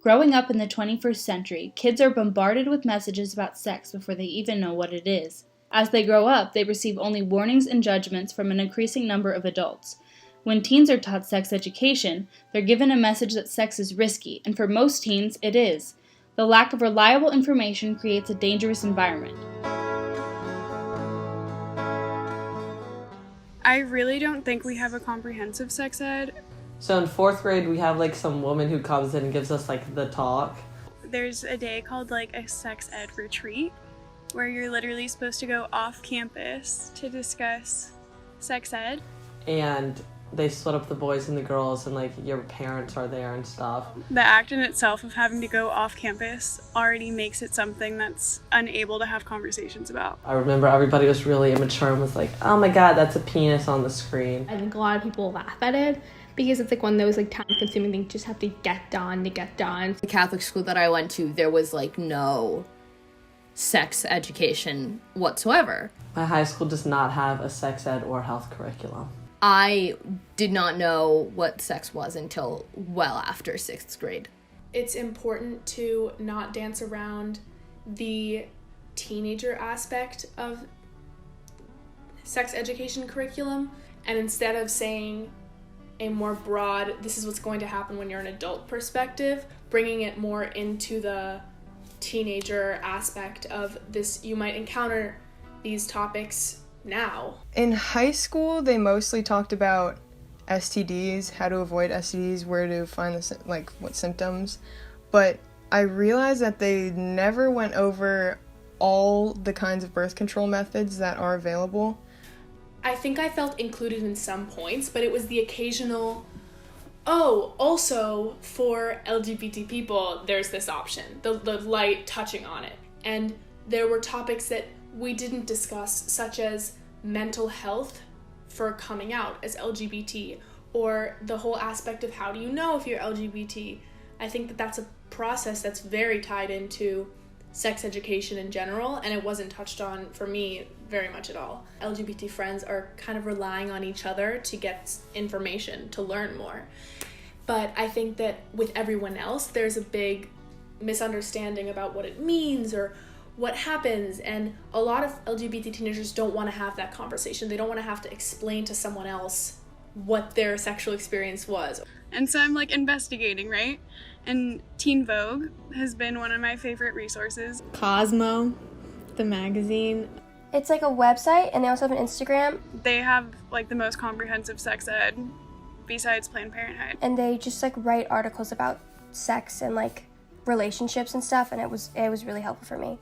Growing up in the 21st century, kids are bombarded with messages about sex before they even know what it is. As they grow up, they receive only warnings and judgments from an increasing number of adults. When teens are taught sex education, they're given a message that sex is risky, and for most teens, it is. The lack of reliable information creates a dangerous environment. I really don't think we have a comprehensive sex ed. So in 4th grade, we have some woman who comes in and gives us the talk. There's a day called a sex ed retreat where you're literally supposed to go off campus to discuss sex ed. And they split up the boys and the girls, and your parents are there and stuff. The act in itself of having to go off campus already makes it something that's unable to have conversations about. I remember everybody was really immature and was like, oh my god, that's a penis on the screen. I think a lot of people laugh at it because it's one of those time-consuming things you just have to get done. The Catholic school that I went to, there was no sex education whatsoever. My high school does not have a sex ed or health curriculum. I did not know what sex was until well after 6th grade. It's important to not dance around the teenager aspect of sex education curriculum, and instead of saying a more broad, this is what's going to happen when you're an adult perspective, bringing it more into the teenager aspect of this, you might encounter these topics now. In high school, they mostly talked about STDs, how to avoid STDs, where to find what symptoms, but I realized that they never went over all the kinds of birth control methods that are available. I think I felt included in some points, but it was the occasional, oh, also for LGBT people, there's this option, the light touching on it. And there were topics that we didn't discuss, such as mental health for coming out as LGBT, or the whole aspect of how do you know if you're LGBT. I think that that's a process that's very tied into sex education in general, and it wasn't touched on for me very much at all. LGBT friends are kind of relying on each other to get information, to learn more. But I think that with everyone else, there's a big misunderstanding about what it means or what happens, and a lot of LGBT teenagers don't want to have that conversation. They don't want to have to explain to someone else what their sexual experience was. And so I'm investigating, right? And Teen Vogue has been one of my favorite resources. Cosmo, the magazine. It's a website, and they also have an Instagram. They have the most comprehensive sex ed besides Planned Parenthood. And they just write articles about sex and relationships and stuff, and it was really helpful for me.